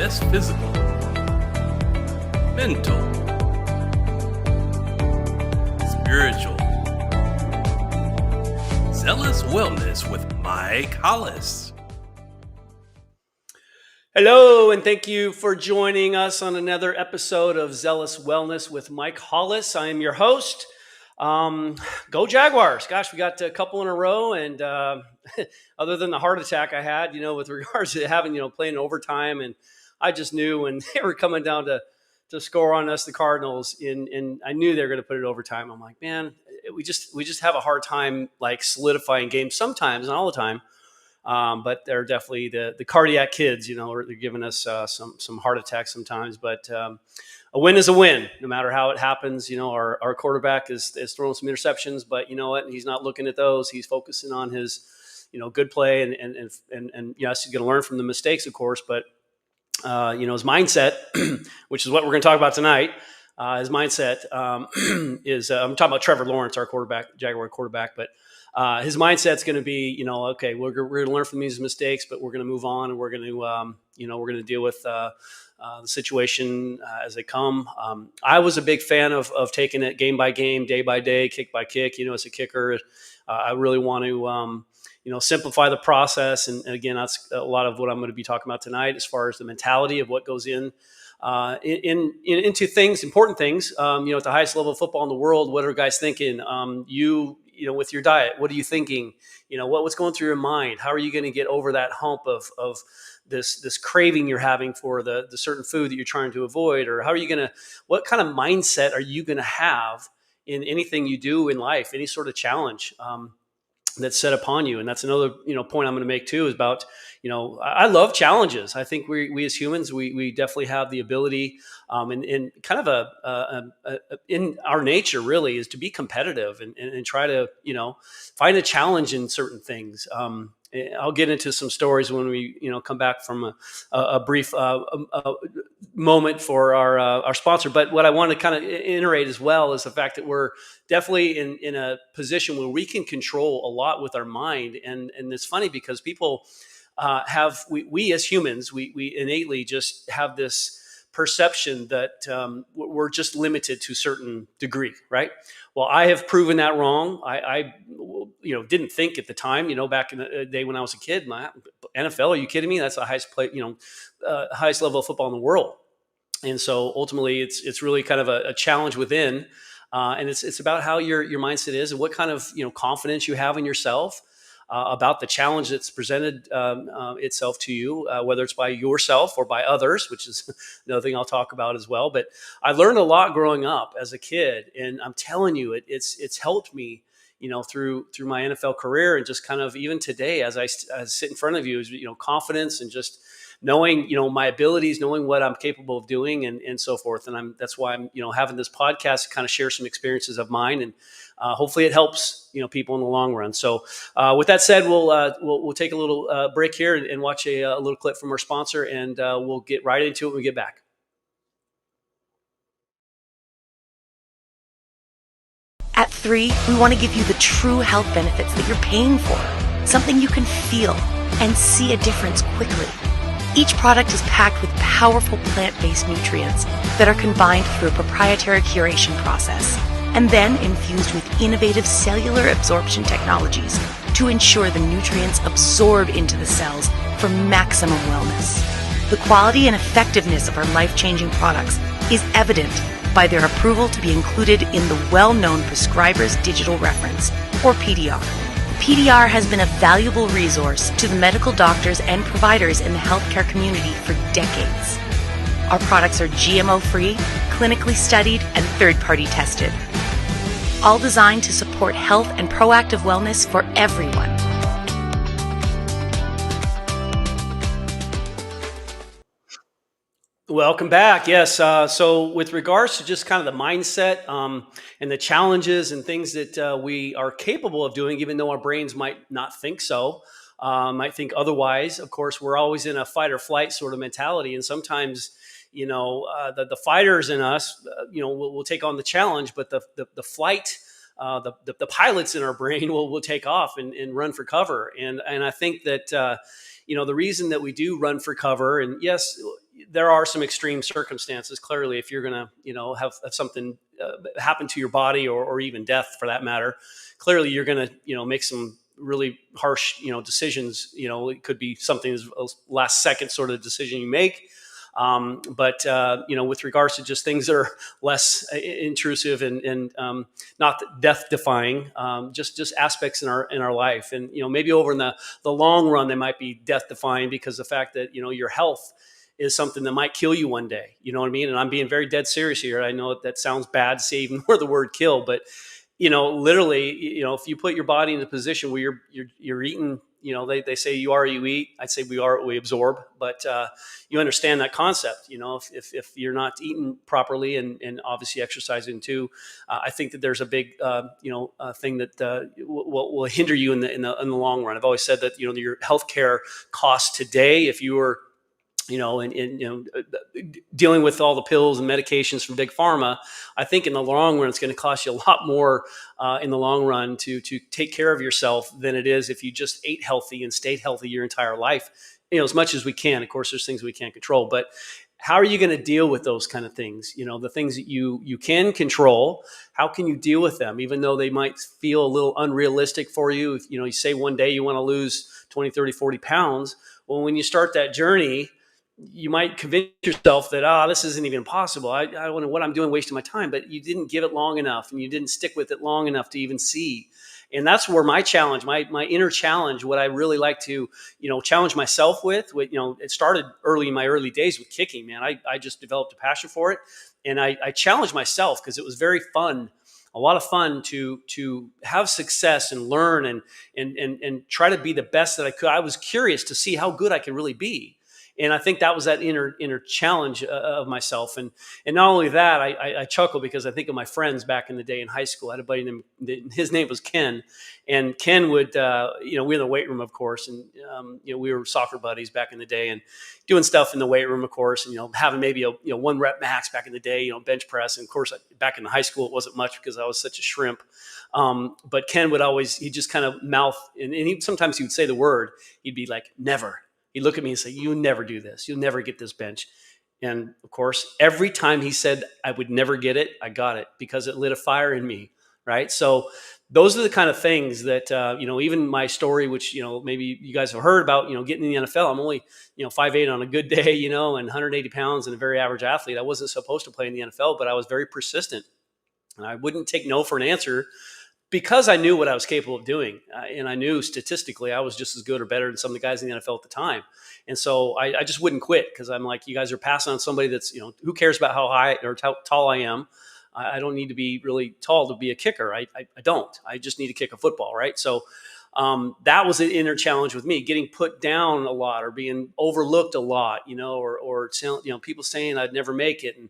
fitness, physical, mental, spiritual. Zealous Wellness with Mike Hollis. Hello, and thank you for joining us on another episode of Zealous Wellness with Mike Hollis. I am your host. Go Jaguars. Gosh, we got a couple in a row, and other than the heart attack I had, with regards to having, playing overtime, and I just knew when they were coming down to score on us, the Cardinals, and I knew they were going to put it overtime. I'm like, man, we just have a hard time like solidifying games sometimes, not all the time. But they're definitely the cardiac kids, they're giving us some heart attacks sometimes. But a win is a win, no matter how it happens. Our quarterback is throwing some interceptions, but you know what? He's not looking at those. He's focusing on his, good play, and yes, he's going to learn from the mistakes, of course. But his mindset, which is what we're going to talk about tonight. His mindset is I'm talking about Trevor Lawrence, our quarterback, Jaguar quarterback, but. His mindset's going to be, okay, we're going to learn from these mistakes, but we're going to move on, and we're going to, we're going to deal with the situation as they come. I was a big fan of taking it game by game, day by day, kick by kick. As a kicker, I really want to, simplify the process. And again, that's a lot of what I'm going to be talking about tonight, as far as the mentality of what goes into things, important things. At the highest level of football in the world, what are guys thinking? With your diet, what are you thinking? What's going through your mind? How are you going to get over that hump of this craving you're having for the certain food that you're trying to avoid? Or how are you what kind of mindset are you going to have in anything you do in life, any sort of challenge that's set upon you? And that's another, point I'm going to make too, is about, I love challenges. I think we as humans, we definitely have the ability, and kind of in our nature really is to be competitive and try to, find a challenge in certain things. I'll get into some stories when we, come back from a brief moment for our sponsor. But what I want to kind of iterate as well is the fact that we're definitely in a position where we can control a lot with our mind. And it's funny because people we as humans, we innately just have this perception that we're just limited to a certain degree, right? Well, I have proven that wrong. I didn't think at the time, back in the day when I was a kid, NFL, are you kidding me? That's the highest highest level of football in the world. And so ultimately it's really kind of a challenge within, and it's about how your mindset is and what kind of, confidence you have in yourself. About the challenge that's presented itself to you, whether it's by yourself or by others, which is another thing I'll talk about as well. But I learned a lot growing up as a kid, and I'm telling you, it's helped me, through my NFL career, and just kind of even today as I sit in front of you, is confidence and just knowing my abilities, knowing what I'm capable of doing, and so forth. And that's why I'm having this podcast to kind of share some experiences of mine, and hopefully it helps people in the long run. So with that said, we'll take a little break here and watch a little clip from our sponsor, and we'll get right into it when we get back. At 3, we want to give you the true health benefits that you're paying for, something you can feel and see a difference quickly. Each product is packed with powerful plant-based nutrients that are combined through a proprietary curation process and then infused with innovative cellular absorption technologies to ensure the nutrients absorb into the cells for maximum wellness. The quality and effectiveness of our life-changing products is evident by their approval to be included in the well-known Prescriber's Digital Reference, or PDR. PDR has been a valuable resource to the medical doctors and providers in the healthcare community for decades. Our products are GMO-free, clinically studied, and third-party tested, all designed to support health and proactive wellness for everyone. Welcome back. Yes. So with regards to just kind of the mindset and the challenges and things that we are capable of doing, even though our brains might not think so, might think otherwise. Of course, we're always in a fight or flight sort of mentality. And sometimes, the fighters in us, we'll take on the challenge, but the flight the pilots in our brain will take off and run for cover. And I think that, the reason that we do run for cover, and yes, there are some extreme circumstances. Clearly, if you're going to, have something happen to your body, or even death for that matter, clearly you're going to, make some really harsh, decisions. It could be something as a last second sort of decision you make. But with regards to just things that are less intrusive and not death defying, just aspects in our life, and maybe over in the long run they might be death defying, because the fact that your health is something that might kill you one day. You know what I mean? And I'm being very dead serious here. I know that sounds bad to say even more the word kill, but literally, if you put your body in a position where you're eating, they say you are what you eat. I'd say we are what we absorb, but you understand that concept. If you're not eating properly and obviously exercising too, I think that there's a big thing that will hinder you in the long run. I've always said that your healthcare costs today, if you were dealing with all the pills and medications from big pharma, I think in the long run, it's going to cost you a lot more in the long run to take care of yourself than it is if you just ate healthy and stayed healthy your entire life, as much as we can. Of course, there's things we can't control, but how are you going to deal with those kind of things? The things that you can control, how can you deal with them, even though they might feel a little unrealistic for you? If, you say one day you want to lose 20, 30, 40 pounds. Well, when you start that journey, you might convince yourself that, this isn't even possible. I don't know what I'm doing, wasting my time. But you didn't give it long enough, and you didn't stick with it long enough to even see. And that's where my challenge, my inner challenge, what I really like to, challenge myself with, it started early in my early days with kicking, man. I just developed a passion for it. And I challenged myself because it was very fun, a lot of fun to have success and learn and try to be the best that I could. I was curious to see how good I could really be. And I think that was that inner challenge of myself. And not only that, I chuckle because I think of my friends back in the day in high school. I had a buddy named, his name was Ken. And Ken would, we were in the weight room, of course. And, we were soccer buddies back in the day and doing stuff in the weight room, of course. And, having maybe a 1 rep max back in the day, bench press. And of course, back in the high school, it wasn't much because I was such a shrimp. But Ken would always, he just kind of mouth, and sometimes he would say the word, he'd be like, never. He'd look at me and say, "You never do this. You'll never get this bench." And of course, every time he said I would never get it, I got it because it lit a fire in me. Right. So those are the kind of things that, even my story, which, maybe you guys have heard about, getting in the NFL. I'm only, 5'8" on a good day, and 180 pounds and a very average athlete. I wasn't supposed to play in the NFL, but I was very persistent and I wouldn't take no for an answer, because I knew what I was capable of doing. And I knew statistically I was just as good or better than some of the guys in the NFL at the time. And so I just wouldn't quit, because I'm like, you guys are passing on somebody that's, who cares about how high or how tall I am? I don't need to be really tall to be a kicker. I don't. I just need to kick a football, right? So that was an inner challenge with me, getting put down a lot or being overlooked a lot, or people saying I'd never make it. And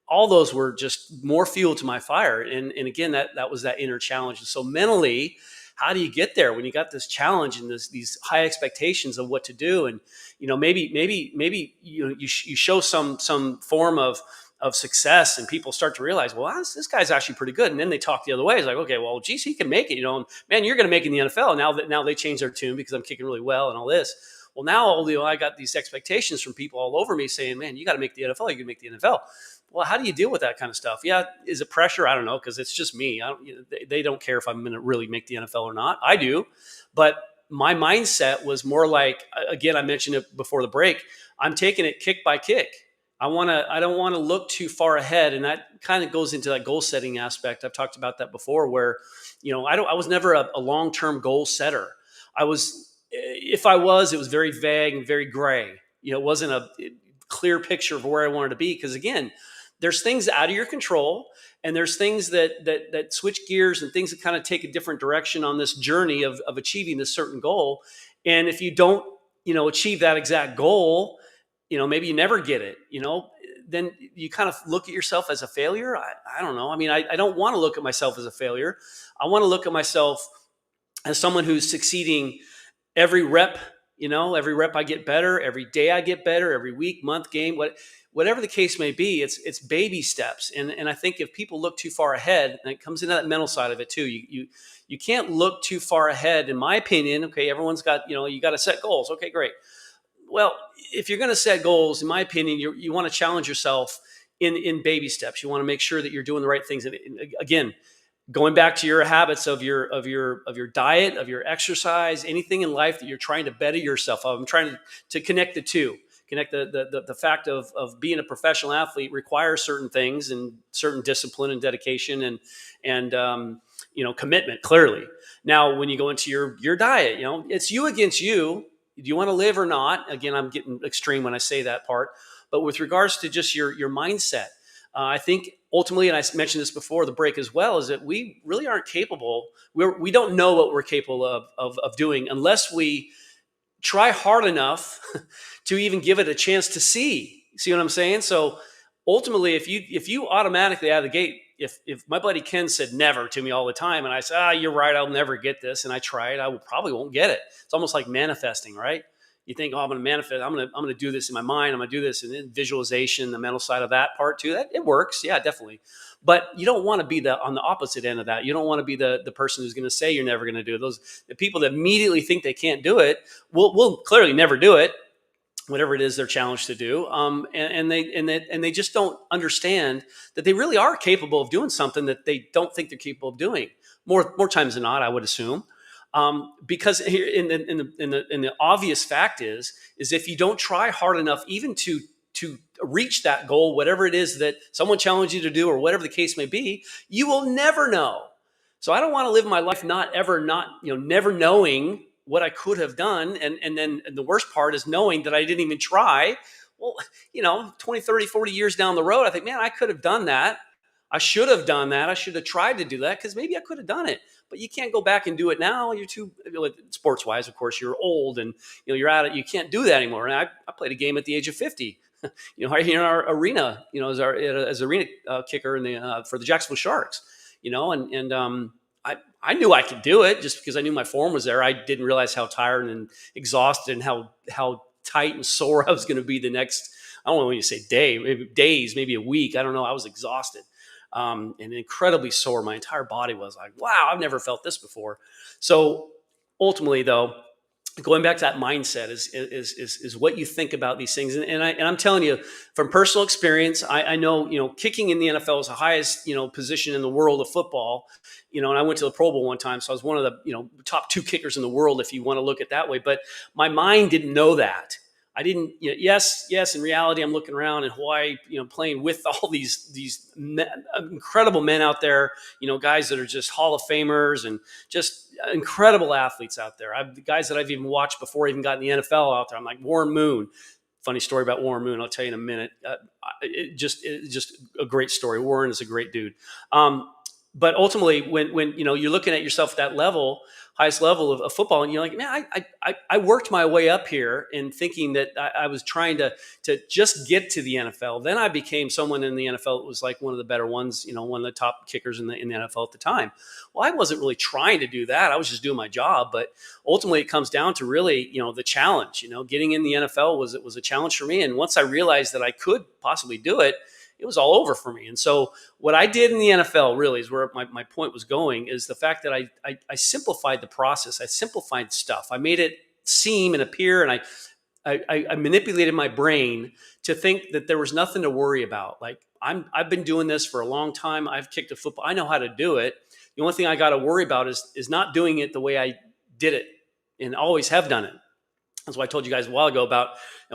all those were just more fuel to my fire. And again, that was that inner challenge. And so mentally, how do you get there when you got this challenge and these high expectations of what to do? And, maybe you show some form of success, and people start to realize, well, this guy's actually pretty good. And then they talk the other way. It's like, okay, well, geez, he can make it, and, man, you're going to make it in the NFL. Now they change their tune because I'm kicking really well and all this. Well, now, I got these expectations from people all over me saying, man, you got to make the NFL. You can make the NFL. Well, how do you deal with that kind of stuff? Yeah. Is it pressure? I don't know. Cause it's just me. They don't care if I'm going to really make the NFL or not. I do. But my mindset was more like, again, I mentioned it before the break, I'm taking it kick by kick. I don't want to look too far ahead. And that kind of goes into that goal setting aspect. I've talked about that before, where, I was never a long-term goal setter. If I was, it was very vague and very gray. It wasn't a clear picture of where I wanted to be. Cause again, there's things out of your control, and there's things that switch gears and things that kind of take a different direction on this journey of achieving this certain goal. And if you don't, achieve that exact goal, maybe you never get it, then you kind of look at yourself as a failure. I don't know. I mean, I don't want to look at myself as a failure. I want to look at myself as someone who's succeeding every rep. Every rep I get better, every day I get better, every week, month, game, whatever the case may be, it's baby steps. And I think if people look too far ahead, and it comes into that mental side of it too, you can't look too far ahead, in my opinion. Okay, everyone's got, you got to set goals. Okay, great. Well, if you're going to set goals, in my opinion, you want to challenge yourself in baby steps. You want to make sure that you're doing the right things. And again, going back to your habits of your diet, of your exercise, anything in life that you're trying to better yourself of. I'm trying to connect the two. Connect the fact of being a professional athlete requires certain things and certain discipline and dedication and commitment, clearly. Now, when you go into your diet, it's you against you. Do you want to live or not? Again, I'm getting extreme when I say that part. But with regards to just your mindset, I think ultimately, and I mentioned this before the break as well, is that we really aren't capable. We don't know what we're capable of doing unless we try hard enough to even give it a chance to see. See what I'm saying? So ultimately, if you automatically out of the gate, if my buddy Ken said never to me all the time, and I said, you're right, I'll never get this, and I try it, probably won't get it. It's almost like manifesting, right? You think, I'm going to manifest, I'm going to do this in my mind, I'm going to do this, and then visualization, the mental side of that part too, that it works, yeah, definitely. But you don't want to be on the opposite end of that. You don't want to be the person who's going to say you're never going to do it. The people that immediately think they can't do it will clearly never do it, whatever it is they're challenged to do, and they just don't understand that they really are capable of doing something that they don't think they're capable of doing. More times than not, I would assume. Because here in the obvious fact is if you don't try hard enough, even to reach that goal, whatever it is that someone challenged you to do, or whatever the case may be, you will never know. So I don't want to live my life never knowing what I could have done, and then the worst part is knowing that I didn't even try. Well, 20, 30, 40 years down the road, I think, man, I could have done that. I should have done that. I should have tried to do that because maybe I could have done it. But you can't go back and do it now. You're too, sports-wise, of course, you're old and you're out. You can't do that anymore. And I played a game at the age of 50. Right here in our arena, as arena kicker for the Jacksonville Sharks. I knew I could do it just because I knew my form was there. I didn't realize how tired and exhausted and how tight and sore I was going to be the next. I don't know when you say day, maybe days, maybe a week. I don't know. I was exhausted. And incredibly sore. My entire body was like, wow, I've never felt this before. So ultimately, though, going back to that mindset is what you think about these things. And I'm telling you from personal experience, I know, kicking in the NFL is the highest, position in the world of football, and I went to the Pro Bowl one time. So I was one of the, top 2 kickers in the world, if you want to look at it that way. But my mind didn't know that. I didn't, yes, in reality, I'm looking around in Hawaii, playing with all these incredible men out there, guys that are just Hall of Famers and just incredible athletes out there. The guys that I've even watched before I even got in the NFL out there. I'm like Warren Moon. Funny story about Warren Moon. I'll tell you in a minute. It's just a great story. Warren is a great dude. But ultimately, when you're looking at yourself at that level, highest level of football, and you're like, man, I worked my way up here in thinking that I was trying to just get to the NFL. Then I became someone in the NFL that was like one of the better ones, one of the top kickers in the NFL at the time. Well, I wasn't really trying to do that. I was just doing my job. But ultimately, it comes down to really, the challenge. Getting in the NFL was a challenge for me. And once I realized that I could possibly do it, it was all over for me. And so what I did in the NFL really is where my point was going, is the fact that I simplified the process. I simplified stuff. I made it seem and appear, and I manipulated my brain to think that there was nothing to worry about. Like I've been doing this for a long time. I've kicked a football. I know how to do it. The only thing I got to worry about is not doing it the way I did it and always have done it. That's why I told you guys a while ago about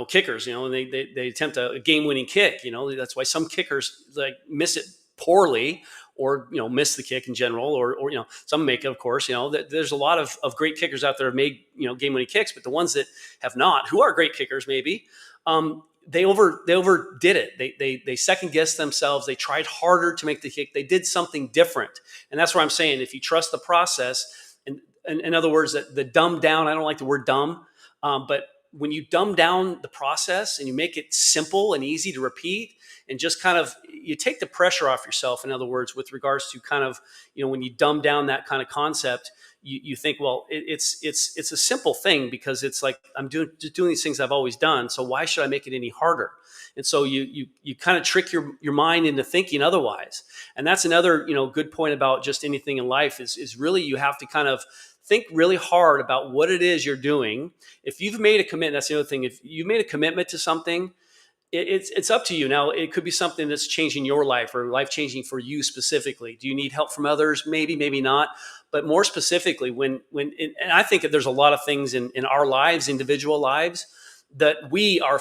kickers, and they attempt a game-winning kick. That's why some kickers miss it poorly, or miss the kick in general, or some make it, of course. There's a lot of great kickers out there who have made game-winning kicks, but the ones that have not, who are great kickers maybe, they overdid it. They second guessed themselves. They tried harder to make the kick. They did something different, and that's what I'm saying. If you trust the process, and in other words, the dumbed down. I don't like the word dumb. But when you dumb down the process and you make it simple and easy to repeat, and just kind of, you take the pressure off yourself, in other words, with regards to kind of, when you dumb down that kind of concept, you think, well, it's a simple thing, because it's like, I'm doing these things I've always done. So why should I make it any harder? And so you kind of trick your mind into thinking otherwise. And that's another, good point about just anything in life is really, you have to kind of think really hard about what it is you're doing. If you've made a commitment, that's the other thing. If you made a commitment to something, it's up to you. Now, it could be something that's changing your life or life changing for you specifically. Do you need help from others? Maybe, maybe not. But more specifically, and I think that there's a lot of things in our lives, individual lives, that we are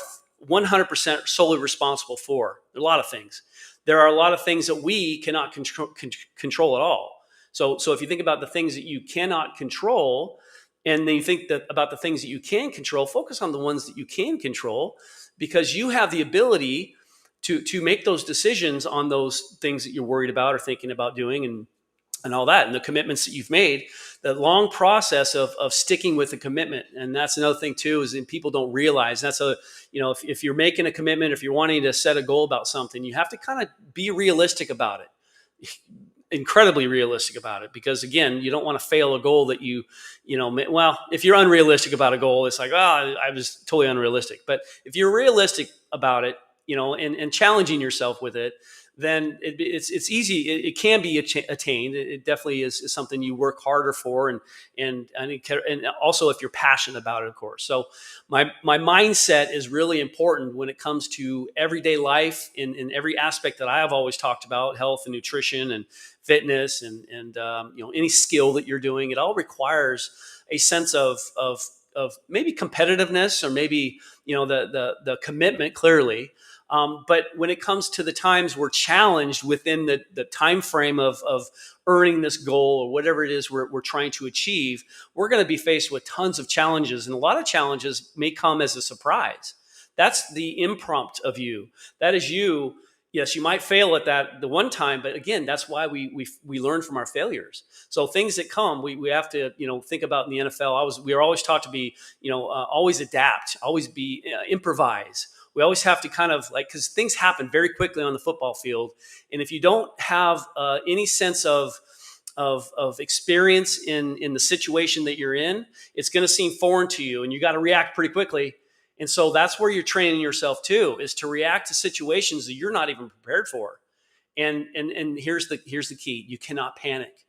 100% solely responsible for. A lot of things. There are a lot of things that we cannot control at all. So if you think about the things that you cannot control, and then you think about the things that you can control, focus on the ones that you can control, because you have the ability to make those decisions on those things that you're worried about or thinking about doing, and all that, and the commitments that you've made, the long process of sticking with the commitment. And that's another thing too, is that people don't realize that's if you're making a commitment, if you're wanting to set a goal about something, you have to kind of be realistic about it. Incredibly realistic about it, because again, you don't want to fail a goal that well, if you're unrealistic about a goal, it's like, I was totally unrealistic. But if you're realistic about it, and challenging yourself with it, then it's easy. It can be attained. It definitely is something you work harder for, and also if you're passionate about it, of course. So my mindset is really important when it comes to everyday life in every aspect that I have always talked about: health and nutrition and fitness and any skill that you're doing. It all requires a sense of maybe competitiveness, or maybe the commitment, clearly. But when it comes to the times we're challenged within the time frame of earning this goal or whatever it is we're trying to achieve, we're going to be faced with tons of challenges, and a lot of challenges may come as a surprise. That's the impromptu of you. That is you. Yes, you might fail at that the one time, but again, that's why we learn from our failures. So things that come, we have to think about. In the NFL, we are always taught to be always adapt, always be improvise. We always have to kind of because things happen very quickly on the football field, and if you don't have any sense of experience in the situation that you're in, it's going to seem foreign to you, and you got to react pretty quickly. And so that's where you're training yourself too, is to react to situations that you're not even prepared for. And here's the key: you cannot panic.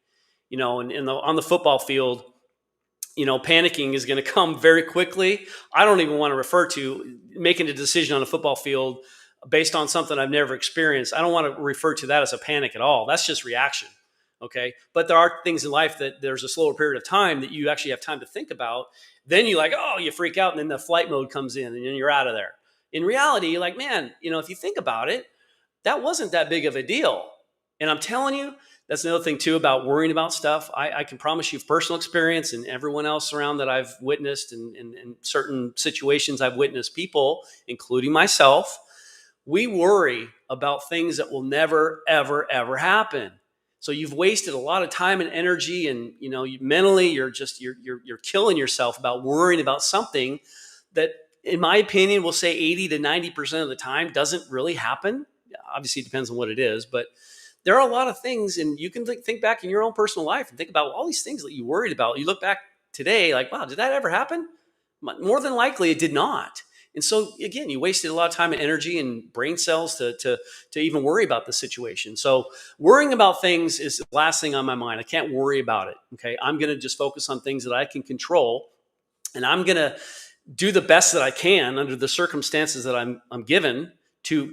On the football field, panicking is going to come very quickly. I don't even want to refer to making a decision on a football field based on something I've never experienced. I don't want to refer to that as a panic at all. That's just reaction. Okay. But there are things in life that there's a slower period of time that you actually have time to think about. Then you you freak out, and then the flight mode comes in, and then you're out of there. In reality, you're like, man, if you think about it, that wasn't that big of a deal. And I'm telling you, that's another thing too about worrying about stuff. I can promise you, personal experience, and everyone else around that I've witnessed, and in certain situations I've witnessed people, including myself, we worry about things that will never, ever, ever happen. So you've wasted a lot of time and energy, and mentally you're killing yourself about worrying about something that, in my opinion, we'll say 80 to 90% of the time doesn't really happen. Obviously, it depends on what it is, but there are a lot of things, and you can think back in your own personal life and think about all these things that you worried about. You look back today, like, wow, did that ever happen? More than likely, it did not. And so again, you wasted a lot of time and energy and brain cells to even worry about the situation. So worrying about things is the last thing on my mind. I can't worry about it. Okay. I'm going to just focus on things that I can control, and I'm going to do the best that I can under the circumstances that I'm given to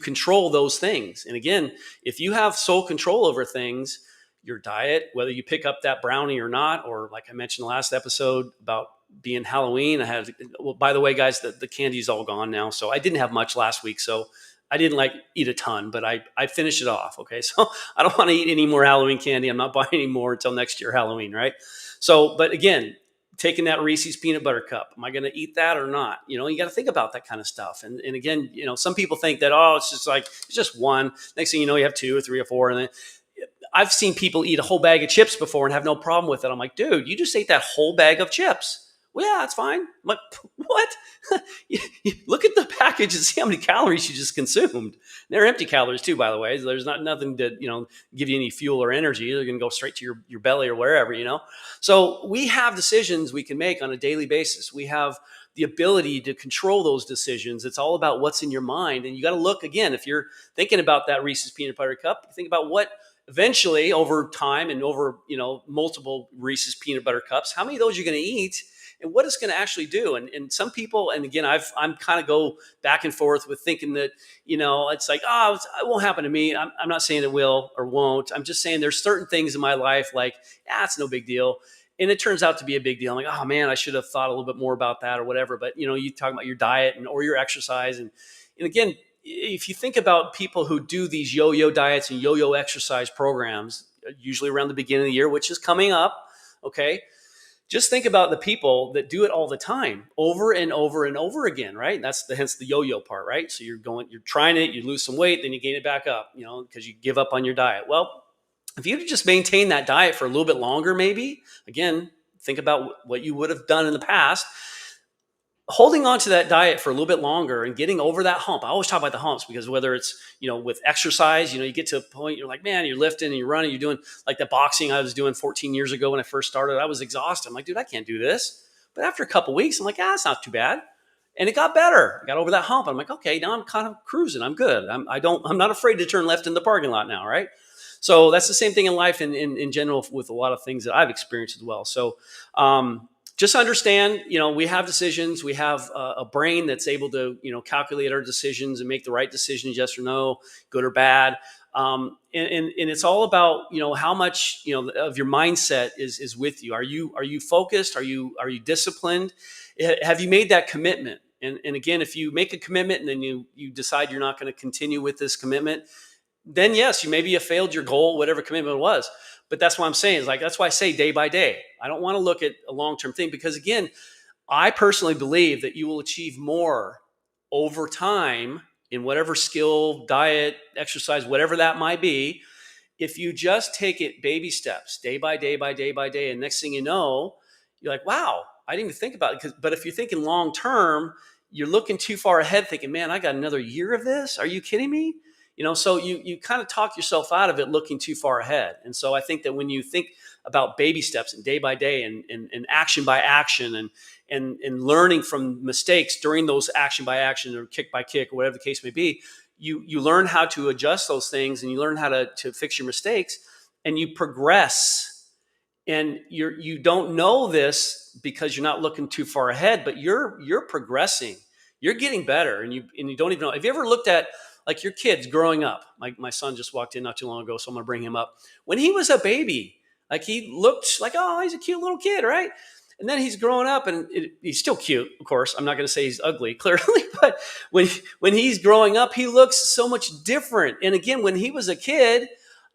control those things. And again, if you have sole control over things, your diet, whether you pick up that brownie or not, or like I mentioned in the last episode about being Halloween, by the way, guys, the candy's all gone now. So I didn't have much last week. So I didn't eat a ton, but I finished it off. Okay. So I don't want to eat any more Halloween candy. I'm not buying any more until next year, Halloween. Right. So, but again, taking that Reese's peanut butter cup, am I going to eat that or not? You got to think about that kind of stuff. And again, some people think that, it's just one. Next thing you know, you have 2 or 3 or 4. And then I've seen people eat a whole bag of chips before and have no problem with it. I'm like, dude, you just ate that whole bag of chips. Well, yeah, that's fine. I'm like, what? You look at the package and see how many calories you just consumed. They're empty calories too, by the way. There's not nothing to, give you any fuel or energy. They're going to go straight to your belly or wherever. So we have decisions we can make on a daily basis. We have the ability to control those decisions. It's all about what's in your mind. And you got to look again, if you're thinking about that Reese's peanut butter cup, think about what eventually over time and over, multiple Reese's peanut butter cups, how many of those you're going to eat and what it's going to actually do. And some people, and again, I'm kind of go back and forth with thinking that, it's like, oh, it won't happen to me. I'm not saying it will or won't. I'm just saying there's certain things in my life like, it's no big deal. And it turns out to be a big deal. I'm like, oh man, I should have thought a little bit more about that or whatever. But you talk about your diet or your exercise. And again, if you think about people who do these yo-yo diets and yo-yo exercise programs, usually around the beginning of the year, which is coming up, okay, just think about the people that do it all the time, over and over and over again, right? That's hence the yo-yo part, right? So you're trying it, you lose some weight, then you gain it back up, because you give up on your diet. Well, if you just maintain that diet for a little bit longer, maybe, again, think about what you would have done in the past, holding on to that diet for a little bit longer and getting over that hump. I always talk about the humps because whether it's, with exercise, you get to a point, you're like, man, you're lifting and you're running, you're doing like the boxing I was doing 14 years ago when I first started. I was exhausted. I'm like, dude, I can't do this. But after a couple of weeks, I'm like, it's not too bad. And it got better. I got over that hump. I'm like, okay, now I'm kind of cruising. I'm good. I'm not afraid to turn left in the parking lot now, right? So that's the same thing in life in general with a lot of things that I've experienced as well. So just understand, we have decisions. We have a brain that's able to, calculate our decisions and make the right decisions, yes or no, good or bad. And it's all about, how much, of your mindset is with you. Are you focused? Are you disciplined? Have you made that commitment? And again, if you make a commitment and then you decide you're not going to continue with this commitment, then yes, you failed your goal, whatever commitment it was. But that's what I'm saying is like, that's why I say day by day. I don't want to look at a long-term thing because again, I personally believe that you will achieve more over time in whatever skill, diet, exercise, whatever that might be, if you just take it baby steps, day by day by day by day. And next thing you know, you're like, wow, I didn't even think about it. But if you're thinking long-term, you're looking too far ahead thinking, man, I got another year of this. Are you kidding me? So you kind of talk yourself out of it looking too far ahead. And so I think that when you think about baby steps and day by day and action by action and learning from mistakes during those action by action or kick by kick or whatever the case may be, you learn how to adjust those things and you learn how to fix your mistakes and you progress. And you don't know this because you're not looking too far ahead, but you're progressing. You're getting better and you don't even know. Have you ever looked at like your kids growing up? My son just walked in not too long ago, so I'm going to bring him up. When he was a baby, like he looked like, oh, he's a cute little kid, right? And then he's growing up and he's still cute, of course. I'm not going to say he's ugly, clearly, but when he's growing up, he looks so much different. And again, when he was a kid,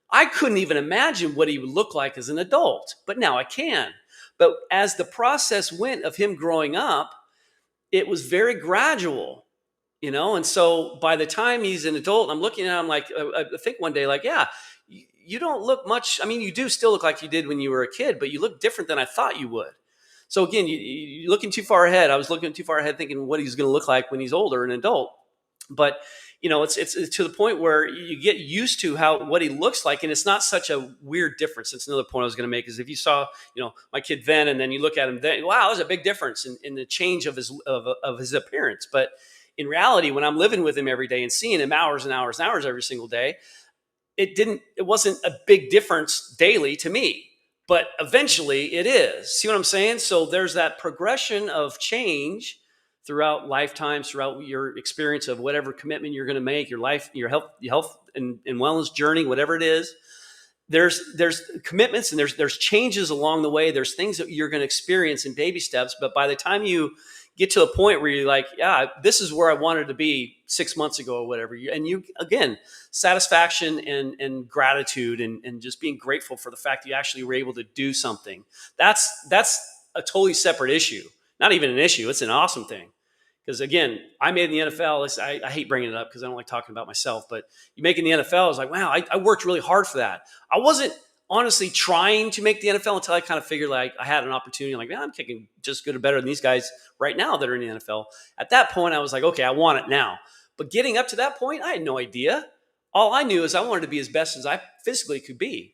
I couldn't even imagine what he would look like as an adult, but now I can. But as the process went of him growing up, it was very gradual. And so by the time he's an adult, I'm looking at him like, I think one day, like, yeah, you don't look much. I mean, you do still look like you did when you were a kid, but you look different than I thought you would. So again, you're looking too far ahead. I was looking too far ahead thinking what he's going to look like when he's older, an adult. But, it's to the point where you get used to what he looks like. And it's not such a weird difference. That's another point I was going to make is if you saw, my kid then, and then you look at him then, wow, there's a big difference in the change of his appearance. But in reality, when I'm living with him every day and seeing him hours and hours and hours every single day, it wasn't a big difference daily to me, but eventually it is. See what I'm saying? So there's that progression of change throughout lifetimes, throughout your experience of whatever commitment you're going to make, your life, your health and wellness journey, whatever it is. There's commitments and there's changes along the way. There's things that you're going to experience in baby steps, but by the time you get to a point where you're like, yeah, this is where I wanted to be 6 months ago or whatever. And you, again, satisfaction and gratitude and just being grateful for the fact that you actually were able to do something. That's a totally separate issue. Not even an issue. It's an awesome thing. Because again, I made in the NFL. I hate bringing it up because I don't like talking about myself, but you make in the NFL is like, wow, I worked really hard for that. I honestly trying to make the NFL until I kind of figured like I had an opportunity. I'm like, man, I'm kicking just good or better than these guys right now that are in the NFL. At that point, I was like, okay, I want it now. But getting up to that point, I had no idea. All I knew is I wanted to be as best as I physically could be.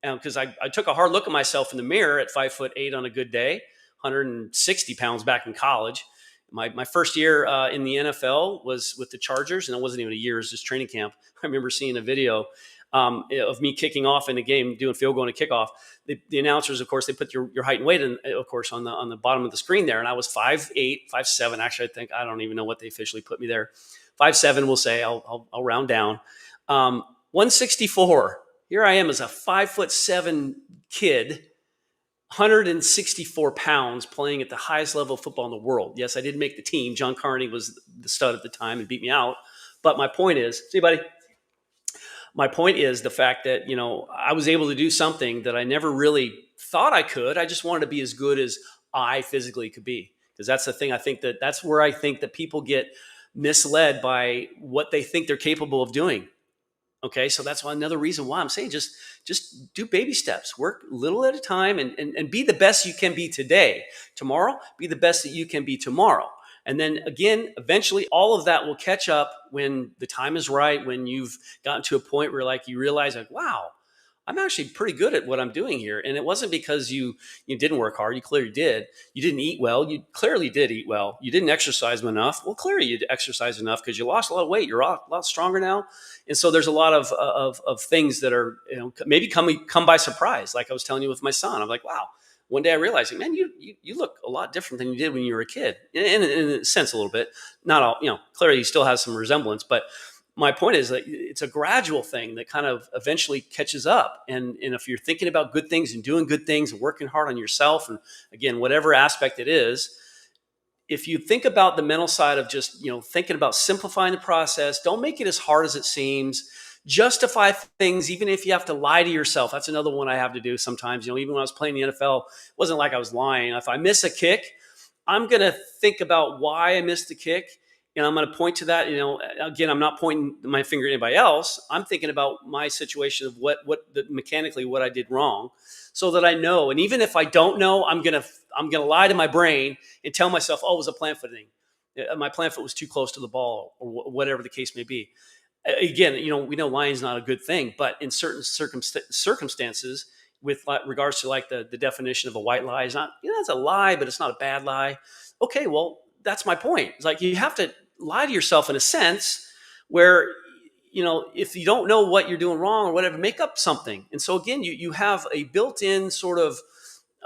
Because I took a hard look at myself in the mirror at 5'8" on a good day, 160 pounds back in college. My first year in the NFL was with the Chargers, and it wasn't even a year; it was just training camp. I remember seeing a video of me kicking off in the game, doing field goal and a kickoff. The announcers, of course, they put your height and weight, in, of course, on the bottom of the screen there, and I was 5'8", 5'7". Actually, I don't even know what they officially put me there. 5'7", we'll say. I'll round down. 164. Here I am as a 5'7" kid, 164 pounds, playing at the highest level of football in the world. Yes, I did make the team. John Carney was the stud at the time and beat me out. But my point is, see, buddy, my point is the fact that, I was able to do something that I never really thought I could. I just wanted to be as good as I physically could be. Because that's the thing. That's where I think that people get misled by what they think they're capable of doing. Okay, so that's another reason why I'm saying just do baby steps, work little at a time, and be the best you can be today. Tomorrow, be the best that you can be tomorrow. And then again, eventually all of that will catch up when the time is right, when you've gotten to a point where like you realize like, wow, I'm actually pretty good at what I'm doing here. And it wasn't because you didn't work hard. You clearly did. You didn't eat well. You clearly did eat well. You didn't exercise enough. Well, clearly you exercised enough because you lost a lot of weight. You're a lot stronger now. And so there's a lot of things that are, maybe come by surprise. Like I was telling you with my son, I'm like, wow. One day I realized, man, you look a lot different than you did when you were a kid. In a sense, a little bit. Not all, clearly he still has some resemblance, but my point is that it's a gradual thing that kind of eventually catches up. And if you're thinking about good things and doing good things and working hard on yourself, and again, whatever aspect it is, if you think about the mental side of just, thinking about simplifying the process, don't make it as hard as it seems. Justify things, even if you have to lie to yourself. That's another one I have to do sometimes. Even when I was playing the NFL, it wasn't like I was lying. If I miss a kick, I'm going to think about why I missed the kick. And I'm going to point to that. Again, I'm not pointing my finger at anybody else. I'm thinking about my situation of mechanically what I did wrong, so that I know. And even if I don't know, I'm gonna lie to my brain and tell myself, oh, it was a plant foot thing. My plant foot was too close to the ball, or whatever the case may be. Again, we know lying is not a good thing, but in certain circumstances, with regards to like the definition of a white lie, is not, it's a lie, but it's not a bad lie. Okay, well, that's my point. It's like you have to lie to yourself in a sense where, if you don't know what you're doing wrong or whatever, make up something. And so again, you have a built-in sort of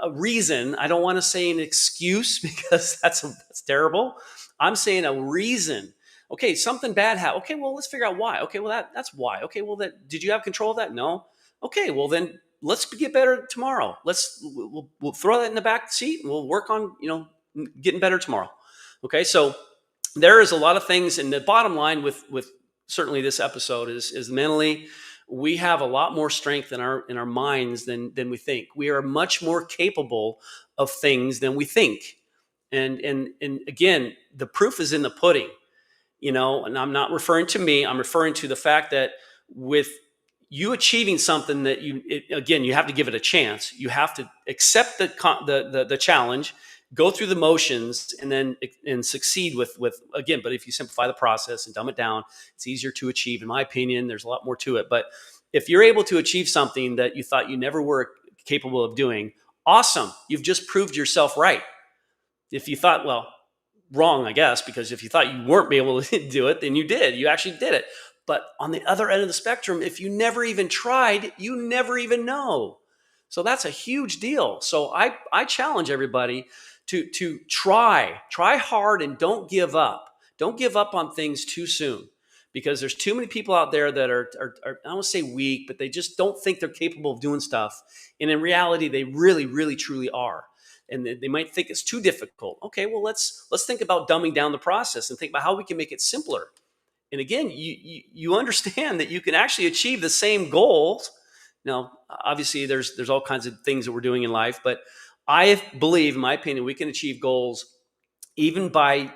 a reason. I don't want to say an excuse because that's terrible. I'm saying a reason. Okay, something bad happened. Okay, well, let's figure out why. Okay, well, that's why. Okay, well, did you have control of that? No. Okay, well, then let's get better tomorrow. We'll throw that in the back seat and we'll work on, getting better tomorrow. Okay, so there is a lot of things, and the bottom line with certainly this episode is mentally, we have a lot more strength in our minds than we think. We are much more capable of things than we think, and again, the proof is in the pudding. And I'm not referring to me. I'm referring to the fact that with you achieving something that again, you have to give it a chance. You have to accept the challenge, go through the motions, and succeed with again. But if you simplify the process and dumb it down, it's easier to achieve. In my opinion, there's a lot more to it. But if you're able to achieve something that you thought you never were capable of doing, awesome. You've just proved yourself right. If you thought, well, wrong, I guess, because if you thought you weren't able to do it, then you did. You actually did it. But on the other end of the spectrum, if you never even tried, you never even know. So that's a huge deal. So I challenge everybody to try hard and don't give up. Don't give up on things too soon, because there's too many people out there that are I don't want to say weak, but they just don't think they're capable of doing stuff. And in reality, they really, really, truly are. And they might think it's too difficult. Okay, well, let's think about dumbing down the process and think about how we can make it simpler. And again, you understand that you can actually achieve the same goals. Now, obviously, there's all kinds of things that we're doing in life, but I believe, in my opinion, we can achieve goals even by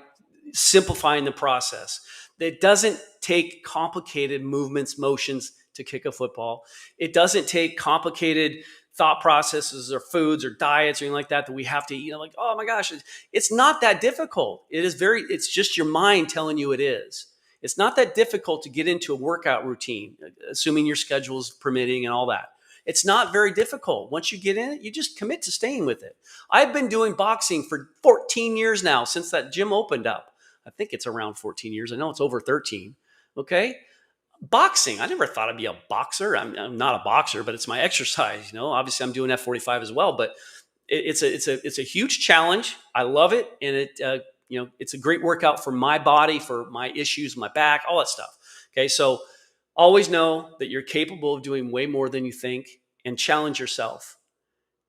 simplifying the process. It doesn't take complicated movements, motions to kick a football. It doesn't take complicated thought processes or foods or diets or anything like that we have to eat. Like, oh my gosh, it's not that difficult. It's just your mind telling you it is. It's not that difficult to get into a workout routine, assuming your schedule is permitting and all that. It's not very difficult. Once you get in it, you just commit to staying with it. I've been doing boxing for 14 years now since that gym opened up. I think it's around 14 years. I know it's over 13. Okay. Boxing. I never thought I'd be a boxer. I'm not a boxer, but it's my exercise. Obviously I'm doing F45 as well, but it's a huge challenge. I love it. And it's a great workout for my body, for my issues, my back, all that stuff. Okay. So always know that you're capable of doing way more than you think, and challenge yourself.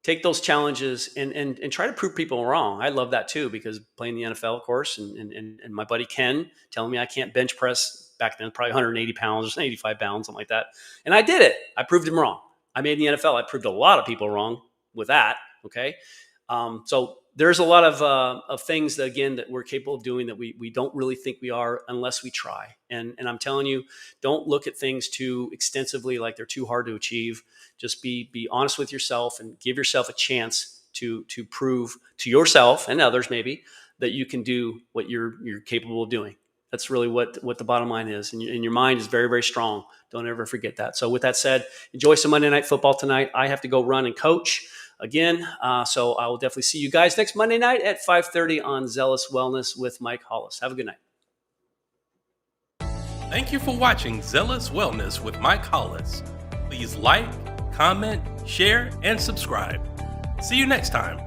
Take those challenges and try to prove people wrong. I love that too, because playing the NFL, of course, and my buddy Ken telling me I can't bench press back then, probably 180 pounds or 85 pounds, something like that. And I did it. I proved him wrong. I made the NFL. I proved a lot of people wrong with that. Okay. So there's a lot of things that, again, that we're capable of doing that we don't really think we are unless we try. And I'm telling you, don't look at things too extensively, like they're too hard to achieve. Just be honest with yourself and give yourself a chance to prove to yourself and others maybe that you can do what you're capable of doing. That's really what the bottom line is. And your mind is very, very strong. Don't ever forget that. So with that said, enjoy some Monday Night Football tonight. I have to go run and coach again. So I will definitely see you guys next Monday night at 5:30 on Zealous Wellness with Mike Hollis. Have a good night. Thank you for watching Zealous Wellness with Mike Hollis. Please like, comment, share, and subscribe. See you next time.